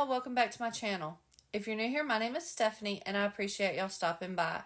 y'all, welcome back to my channel. If you're new here, my name is Stephanie and I appreciate y'all stopping by.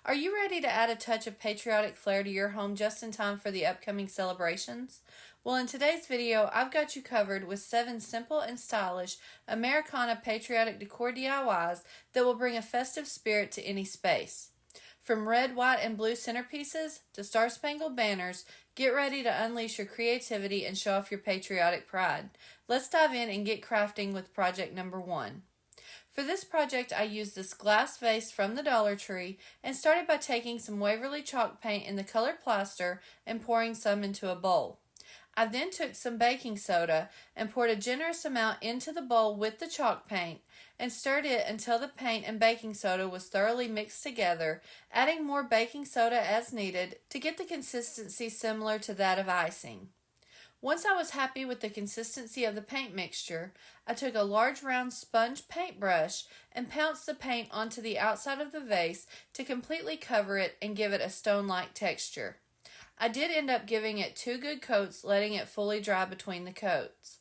Are you ready to add a touch of patriotic flair to your home just in time for the upcoming celebrations? Well, in today's video, I've got you covered with 7 simple and stylish Americana patriotic decor DIYs that will bring a festive spirit to any space. From red, white, and blue centerpieces to star-spangled banners, get ready to unleash your creativity and show off your patriotic pride. Let's dive in and get crafting with project number 1. For this project, I used this glass vase from the Dollar Tree and started by taking some Waverly chalk paint in the color plaster and pouring some into a bowl. I then took some baking soda and poured a generous amount into the bowl with the chalk paint and stirred it until the paint and baking soda was thoroughly mixed together, adding more baking soda as needed to get the consistency similar to that of icing. Once I was happy with the consistency of the paint mixture, I took a large round sponge paintbrush and pounced the paint onto the outside of the vase to completely cover it and give it a stone-like texture. I did end up giving it 2 good coats, letting it fully dry between the coats.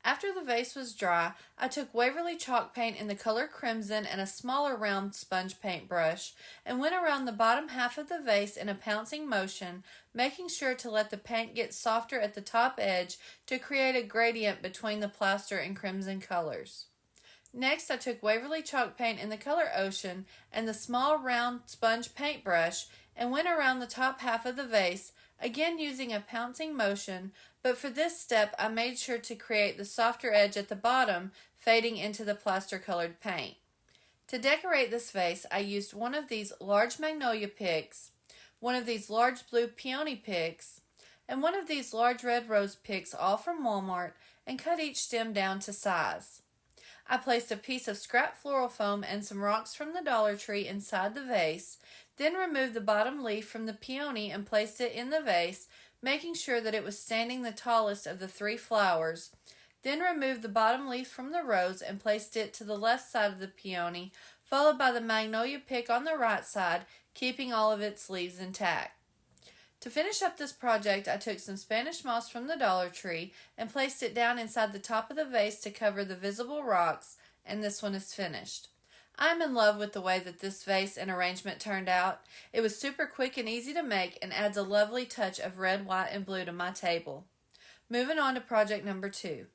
After the vase was dry, I took Waverly chalk paint in the color crimson and a smaller round sponge paintbrush and went around the bottom half of the vase in a pouncing motion, making sure to let the paint get softer at the top edge to create a gradient between the plaster and crimson colors. Next, I took Waverly chalk paint in the color Ocean and the small round sponge paintbrush and went around the top half of the vase, again using a pouncing motion, but for this step I made sure to create the softer edge at the bottom, fading into the plaster colored paint. To decorate this vase, I used one of these large magnolia picks, one of these large blue peony picks, and one of these large red rose picks, all from Walmart, and cut each stem down to size. I placed a piece of scrap floral foam and some rocks from the Dollar Tree inside the vase, then removed the bottom leaf from the peony and placed it in the vase, making sure that it was standing the tallest of the 3 flowers, then removed the bottom leaf from the rose and placed it to the left side of the peony, followed by the magnolia pick on the right side, keeping all of its leaves intact. To finish up this project, I took some Spanish moss from the Dollar Tree and placed it down inside the top of the vase to cover the visible rocks, and this one is finished. I'm in love with the way that this vase and arrangement turned out. It was super quick and easy to make and adds a lovely touch of red, white, and blue to my table. Moving on to project number 2.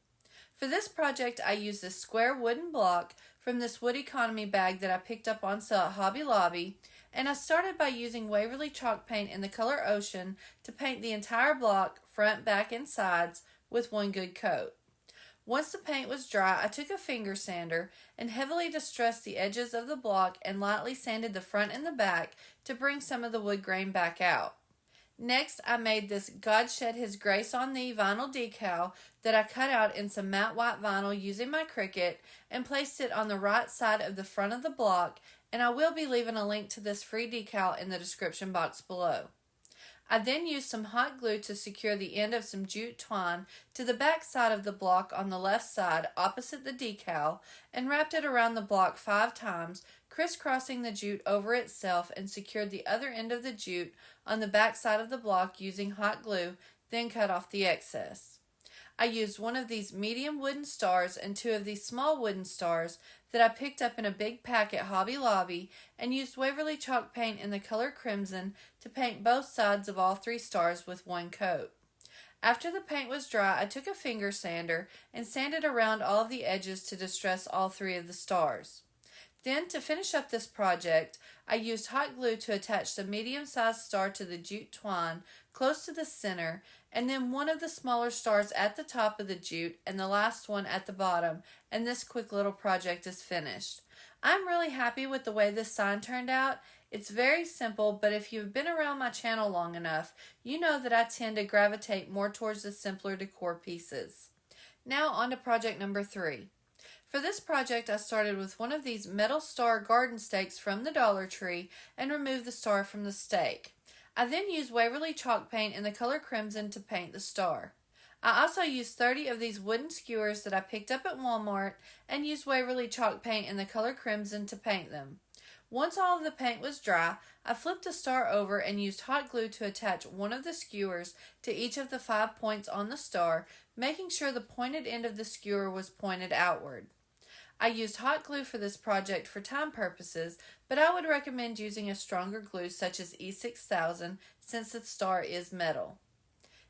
For this project, I used this square wooden block from this wood economy bag that I picked up on sale at Hobby Lobby, and I started by using Waverly chalk paint in the color Ocean to paint the entire block, front, back, and sides, with 1 good coat. Once the paint was dry, I took a finger sander and heavily distressed the edges of the block and lightly sanded the front and the back to bring some of the wood grain back out. Next, I made this God Shed His Grace on Thee vinyl decal that I cut out in some matte white vinyl using my Cricut and placed it on the right side of the front of the block, and I will be leaving a link to this free decal in the description box below. I then used some hot glue to secure the end of some jute twine to the back side of the block on the left side opposite the decal and wrapped it around the block 5 times, crisscrossing the jute over itself, and secured the other end of the jute on the back side of the block using hot glue, then cut off the excess. I used one of these medium wooden stars and 2 of these small wooden stars that I picked up in a big pack at Hobby Lobby and used Waverly chalk paint in the color crimson to paint both sides of all 3 stars with 1 coat. After the paint was dry, I took a finger sander and sanded around all of the edges to distress all 3 of the stars. Then, to finish up this project, I used hot glue to attach the medium-sized star to the jute twine close to the center, and then one of the smaller stars at the top of the jute and the last one at the bottom, and this quick little project is finished. I'm really happy with the way this sign turned out. It's very simple, but if you've been around my channel long enough, you know that I tend to gravitate more towards the simpler decor pieces. Now on to project number 3. For this project, I started with one of these metal star garden stakes from the Dollar Tree and removed the star from the stake. I then used Waverly chalk paint in the color crimson to paint the star. I also used 30 of these wooden skewers that I picked up at Walmart and used Waverly chalk paint in the color crimson to paint them. Once all of the paint was dry, I flipped the star over and used hot glue to attach one of the skewers to each of the 5 points on the star, making sure the pointed end of the skewer was pointed outward. I used hot glue for this project for time purposes, but I would recommend using a stronger glue such as E6000 since the star is metal.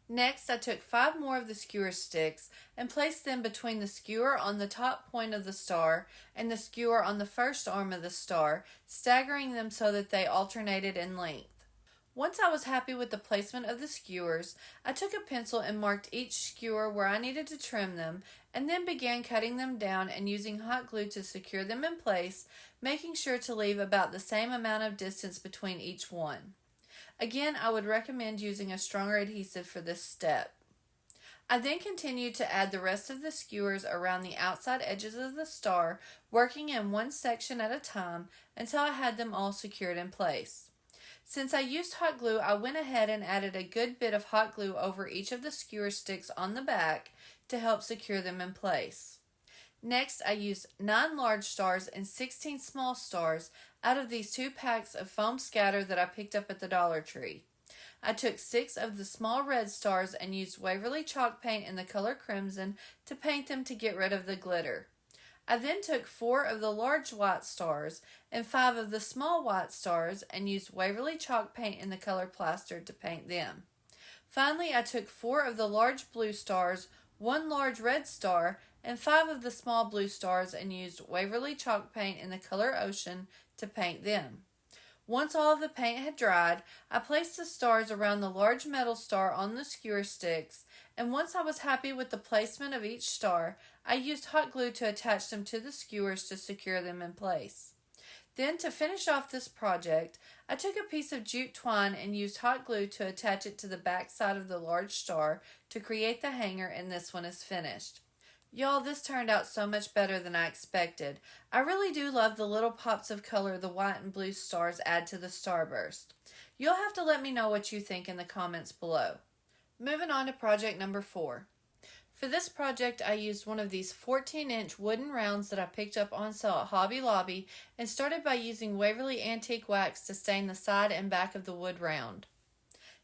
Next, I took 5 more of the skewer sticks and placed them between the skewer on the top point of the star and the skewer on the first arm of the star, staggering them so that they alternated in length. Once I was happy with the placement of the skewers, I took a pencil and marked each skewer where I needed to trim them, and then began cutting them down and using hot glue to secure them in place, making sure to leave about the same amount of distance between each one. Again, I would recommend using a stronger adhesive for this step. I then continued to add the rest of the skewers around the outside edges of the star, working in one section at a time until I had them all secured in place. Since I used hot glue, I went ahead and added a good bit of hot glue over each of the skewer sticks on the back to help secure them in place. Next, I used 9 large stars and 16 small stars out of these 2 packs of foam scatter that I picked up at the Dollar Tree. I took 6 of the small red stars and used Waverly chalk paint in the color crimson to paint them to get rid of the glitter. I then took 4 of the large white stars and 5 of the small white stars and used Waverly chalk paint in the color plaster to paint them. Finally, I took 4 of the large blue stars, 1 large red star, and 5 of the small blue stars and used Waverly chalk paint in the color Ocean to paint them. Once all of the paint had dried, I placed the stars around the large metal star on the skewer sticks, and once I was happy with the placement of each star, I used hot glue to attach them to the skewers to secure them in place. Then, to finish off this project, I took a piece of jute twine and used hot glue to attach it to the back side of the large star to create the hanger, and this one is finished. Y'all, this turned out so much better than I expected. I really do love the little pops of color the white and blue stars add to the Starburst. You'll have to let me know what you think in the comments below. Moving on to project number 4. For this project, I used one of these 14-inch wooden rounds that I picked up on sale at Hobby Lobby and started by using Waverly Antique Wax to stain the side and back of the wood round.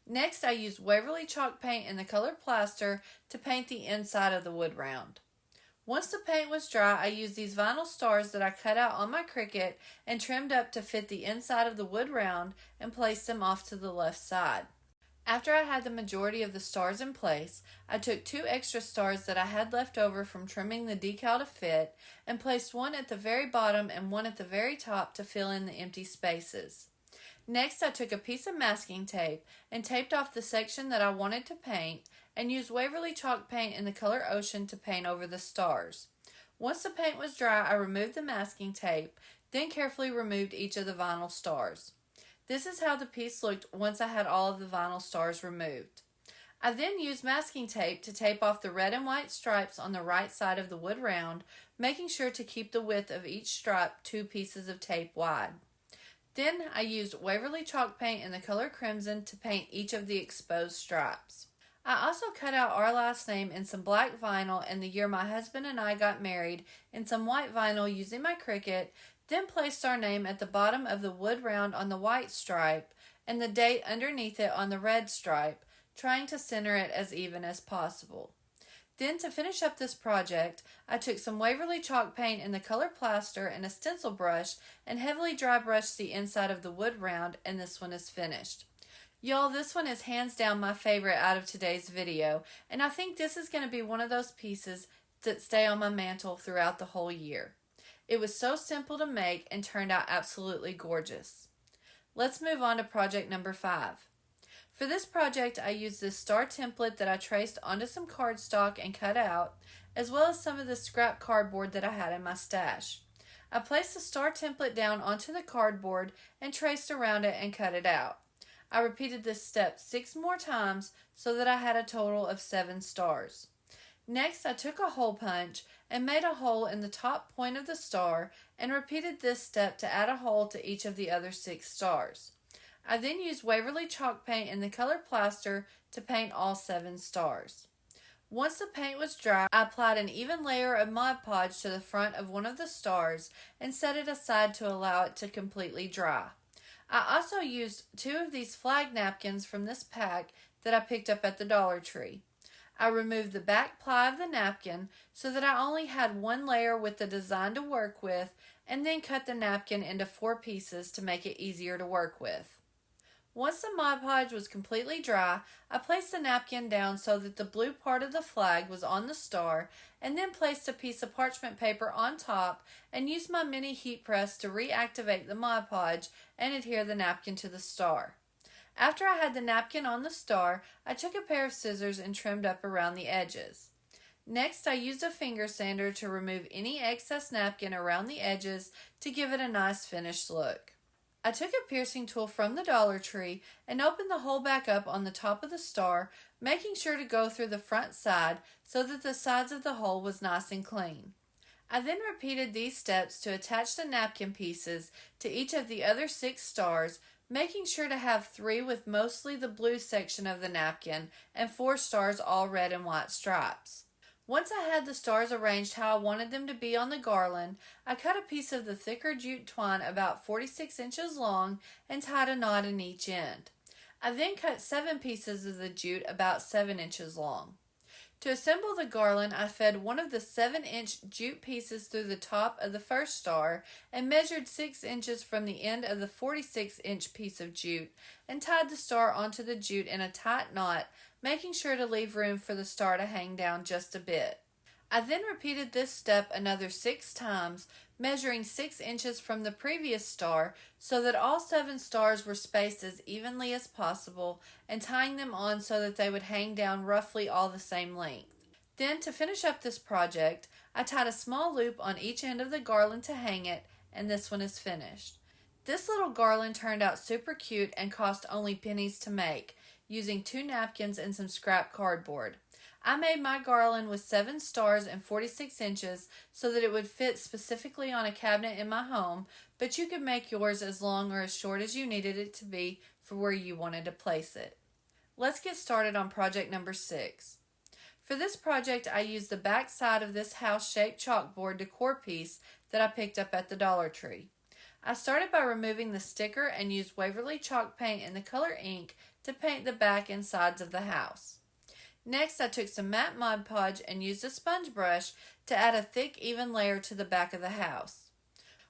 Next, I used Waverly chalk paint in the color plaster to paint the inside of the wood round. Once the paint was dry, I used these vinyl stars that I cut out on my Cricut and trimmed up to fit the inside of the wood round and placed them off to the left side. After I had the majority of the stars in place, I took 2 extra stars that I had left over from trimming the decal to fit and placed one at the very bottom and one at the very top to fill in the empty spaces. Next, I took a piece of masking tape and taped off the section that I wanted to paint and used Waverly chalk paint in the color Ocean to paint over the stars. Once the paint was dry, I removed the masking tape, then carefully removed each of the vinyl stars. This is how the piece looked once I had all of the vinyl stars removed. I then used masking tape to tape off the red and white stripes on the right side of the wood round, making sure to keep the width of each stripe 2 pieces of tape wide. Then I used Waverly chalk paint in the color crimson to paint each of the exposed stripes. I also cut out our last name in some black vinyl and the year my husband and I got married in some white vinyl using my Cricut, then placed our name at the bottom of the wood round on the white stripe and the date underneath it on the red stripe, trying to center it as even as possible. Then, to finish up this project, I took some Waverly chalk paint in the color plaster and a stencil brush and heavily dry brushed the inside of the wood round, and this one is finished. Y'all, this one is hands down my favorite out of today's video, and I think this is going to be one of those pieces that stay on my mantle throughout the whole year. It was so simple to make and turned out absolutely gorgeous. Let's move on to project number 5. For this project, I used this star template that I traced onto some cardstock and cut out, as well as some of the scrap cardboard that I had in my stash. I placed the star template down onto the cardboard and traced around it and cut it out. I repeated this step 6 more times so that I had a total of 7 stars. Next, I took a hole punch and made a hole in the top point of the star and repeated this step to add a hole to each of the other 6 stars. I then used Waverly chalk paint in the color plaster to paint all 7 stars. Once the paint was dry, I applied an even layer of Mod Podge to the front of one of the stars and set it aside to allow it to completely dry. I also used 2 of these flag napkins from this pack that I picked up at the Dollar Tree. I removed the back ply of the napkin so that I only had one layer with the design to work with, and then cut the napkin into 4 pieces to make it easier to work with. Once the Mod Podge was completely dry, I placed the napkin down so that the blue part of the flag was on the star, and then placed a piece of parchment paper on top and used my mini heat press to reactivate the Mod Podge and adhere the napkin to the star. After I had the napkin on the star, I took a pair of scissors and trimmed up around the edges. Next, I used a finger sander to remove any excess napkin around the edges to give it a nice finished look. I took a piercing tool from the Dollar Tree and opened the hole back up on the top of the star, making sure to go through the front side so that the sides of the hole was nice and clean. I then repeated these steps to attach the napkin pieces to each of the other 6 stars, making sure to have 3 with mostly the blue section of the napkin and 4 stars all red and white stripes. Once I had the stars arranged how I wanted them to be on the garland, I cut a piece of the thicker jute twine about 46 inches long and tied a knot in each end. I then cut 7 pieces of the jute about 7 inches long. To assemble the garland, I fed one of the 7-inch jute pieces through the top of the first star and measured 6 inches from the end of the 46-inch piece of jute and tied the star onto the jute in a tight knot, making sure to leave room for the star to hang down just a bit. I then repeated this step another 6 times, measuring 6 inches from the previous star so that all 7 stars were spaced as evenly as possible, and tying them on so that they would hang down roughly all the same length. Then, to finish up this project, I tied a small loop on each end of the garland to hang it, and this one is finished. This little garland turned out super cute and cost only pennies to make, using 2 napkins and some scrap cardboard. I made my garland with 7 stars and 46 inches so that it would fit specifically on a cabinet in my home, but you could make yours as long or as short as you needed it to be for where you wanted to place it. Let's get started on project number 6. For this project, I used the back side of this house-shaped chalkboard decor piece that I picked up at the Dollar Tree. I started by removing the sticker and used Waverly chalk paint and the color ink to paint the back and sides of the house. Next, I took some matte Mod Podge and used a sponge brush to add a thick, even layer to the back of the house.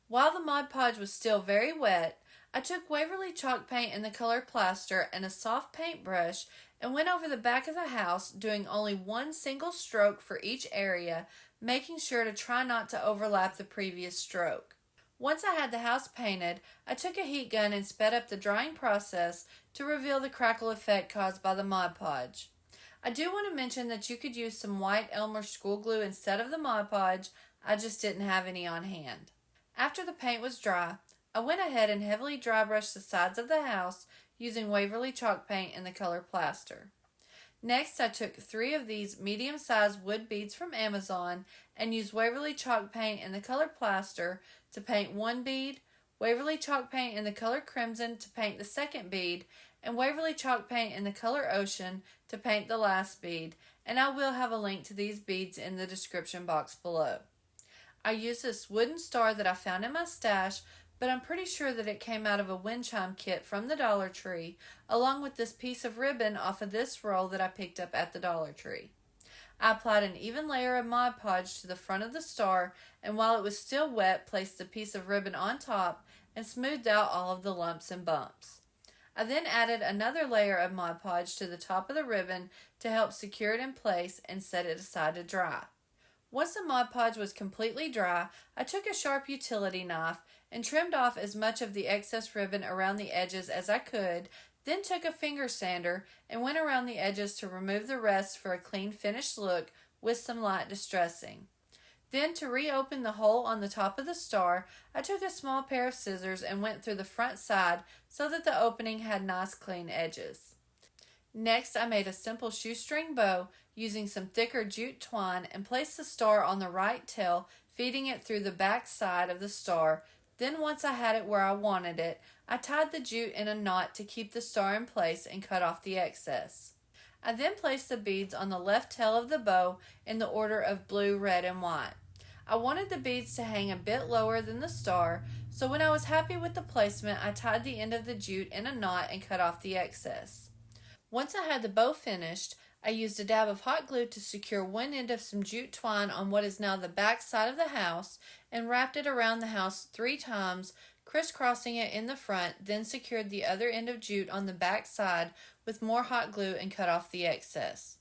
While the Mod Podge was still very wet, I took Waverly chalk paint in the color plaster and a soft paintbrush and went over the back of the house, doing only one single stroke for each area, making sure to try not to overlap the previous stroke. Once I had the house painted, I took a heat gun and sped up the drying process to reveal the crackle effect caused by the Mod Podge. I do want to mention that you could use some white Elmer school glue instead of the Mod Podge. I just didn't have any on hand. After the paint was dry, I went ahead and heavily dry brushed the sides of the house using Waverly chalk paint in the color plaster. Next, I took 3 of these medium-sized wood beads from Amazon and used Waverly chalk paint in the color plaster to paint one bead, Waverly chalk paint in the color crimson to paint the second bead, and Waverly chalk paint in the color ocean to paint the last bead, and I will have a link to these beads in the description box below. I used this wooden star that I found in my stash, but I'm pretty sure that it came out of a wind chime kit from the Dollar Tree, along with this piece of ribbon off of this roll that I picked up at the Dollar Tree. I applied an even layer of Mod Podge to the front of the star, and while it was still wet, placed a piece of ribbon on top and smoothed out all of the lumps and bumps. I then added another layer of Mod Podge to the top of the ribbon to help secure it in place and set it aside to dry. Once the Mod Podge was completely dry, I took a sharp utility knife and trimmed off as much of the excess ribbon around the edges as I could, then took a finger sander and went around the edges to remove the rest for a clean finished look with some light distressing. Then, to reopen the hole on the top of the star, I took a small pair of scissors and went through the front side so that the opening had nice clean edges. Next, I made a simple shoestring bow using some thicker jute twine and placed the star on the right tail, feeding it through the back side of the star. Then, once I had it where I wanted it, I tied the jute in a knot to keep the star in place and cut off the excess. I then placed the beads on the left tail of the bow in the order of blue, red, and white. I wanted the beads to hang a bit lower than the star, so when I was happy with the placement, I tied the end of the jute in a knot and cut off the excess. Once I had the bow finished, I used a dab of hot glue to secure one end of some jute twine on what is now the back side of the house and wrapped it around the house 3 times, crisscrossing it in the front, then secured the other end of jute on the back side with more hot glue and cut off the excess.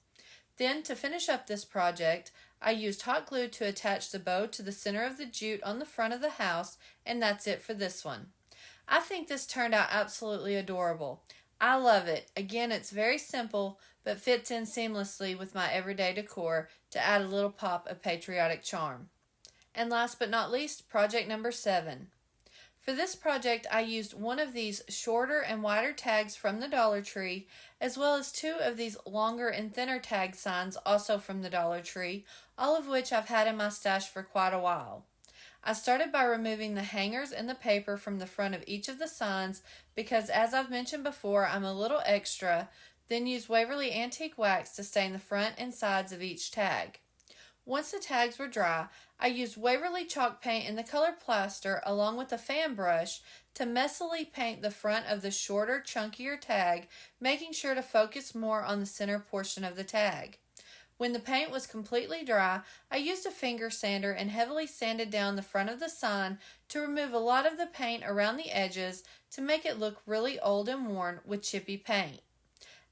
Then, to finish up this project, I used hot glue to attach the bow to the center of the jute on the front of the house, and that's it for this one. I think this turned out absolutely adorable. I love it. Again, it's very simple, but fits in seamlessly with my everyday decor to add a little pop of patriotic charm. And last but not least, project number 7. For this project, I used one of these shorter and wider tags from the Dollar Tree, as well as 2 of these longer and thinner tag signs also from the Dollar Tree, all of which I've had in my stash for quite a while. I started by removing the hangers and the paper from the front of each of the signs because, as I've mentioned before, I'm a little extra, then used Waverly Antique Wax to stain the front and sides of each tag. Once the tags were dry, I used Waverly chalk paint in the color plaster along with a fan brush to messily paint the front of the shorter, chunkier tag, making sure to focus more on the center portion of the tag. When the paint was completely dry, I used a finger sander and heavily sanded down the front of the sign to remove a lot of the paint around the edges to make it look really old and worn with chippy paint.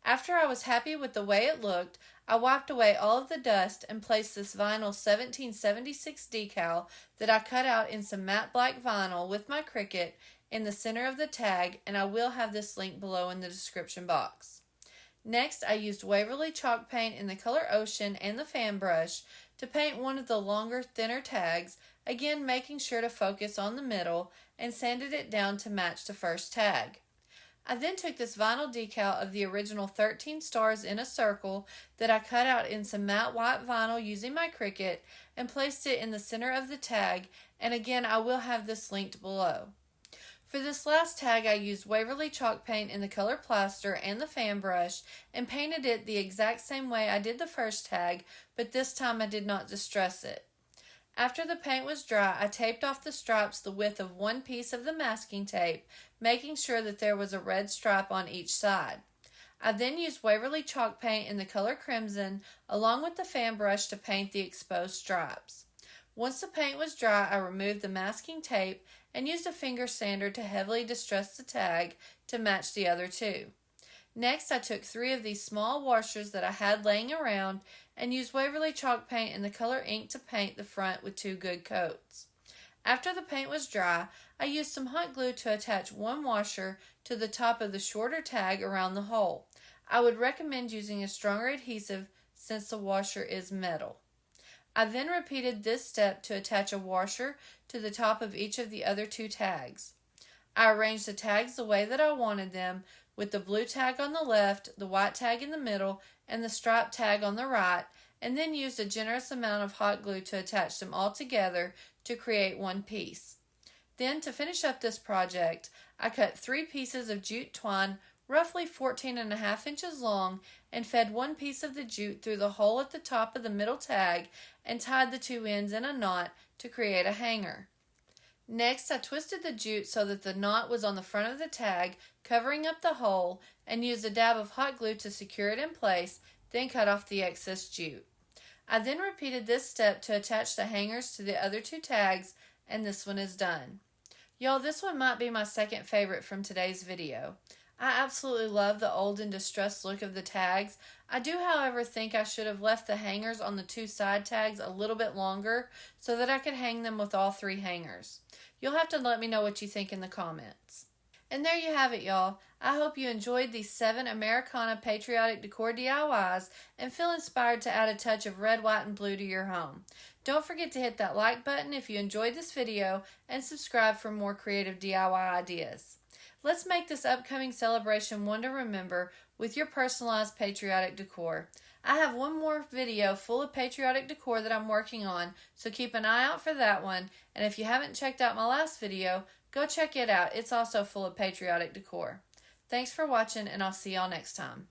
After I was happy with the way it looked, I wiped away all of the dust and placed this vinyl 1776 decal that I cut out in some matte black vinyl with my Cricut in the center of the tag, and I will have this link below in the description box. Next, I used Waverly chalk paint in the color Ocean and the fan brush to paint one of the longer, thinner tags, again making sure to focus on the middle, and sanded it down to match the first tag. I then took this vinyl decal of the original 13 stars in a circle that I cut out in some matte white vinyl using my Cricut and placed it in the center of the tag, and again I will have this linked below. For this last tag, I used Waverly chalk paint in the color plaster and the fan brush and painted it the exact same way I did the first tag, but this time I did not distress it. After the paint was dry, I taped off the stripes the width of one piece of the masking tape, making sure that there was a red stripe on each side. I then used Waverly chalk paint in the color Crimson along with the fan brush to paint the exposed stripes. Once the paint was dry, I removed the masking tape and used a finger sander to heavily distress the tag to match the other 2. Next, I took 3 of these small washers that I had laying around and used Waverly chalk paint in the color Ink to paint the front with 2 good coats. After the paint was dry, I used some hot glue to attach one washer to the top of the shorter tag around the hole. I would recommend using a stronger adhesive since the washer is metal. I then repeated this step to attach a washer to the top of each of the other 2 tags. I arranged the tags the way that I wanted them, with the blue tag on the left, the white tag in the middle, and the striped tag on the right, and then used a generous amount of hot glue to attach them all together to create one piece. Then, to finish up this project, I cut 3 pieces of jute twine roughly 14.5 inches long and fed one piece of the jute through the hole at the top of the middle tag and tied the 2 ends in a knot to create a hanger. Next, I twisted the jute so that the knot was on the front of the tag, covering up the hole, and used a dab of hot glue to secure it in place, then cut off the excess jute. I then repeated this step to attach the hangers to the other 2 tags, and this one is done. Y'all, this one might be my second favorite from today's video. I absolutely love the old and distressed look of the tags. I do, however, think I should have left the hangers on the 2 side tags a little bit longer so that I could hang them with all 3 hangers. You'll have to let me know what you think in the comments. And there you have it, y'all. I hope you enjoyed these 7 Americana Patriotic Decor DIYs and feel inspired to add a touch of red, white, and blue to your home. Don't forget to hit that like button if you enjoyed this video and subscribe for more creative DIY ideas. Let's make this upcoming celebration one to remember with your personalized patriotic decor. I have one more video full of patriotic decor that I'm working on, so keep an eye out for that one. And if you haven't checked out my last video, go check it out. It's also full of patriotic decor. Thanks for watching, and I'll see y'all next time.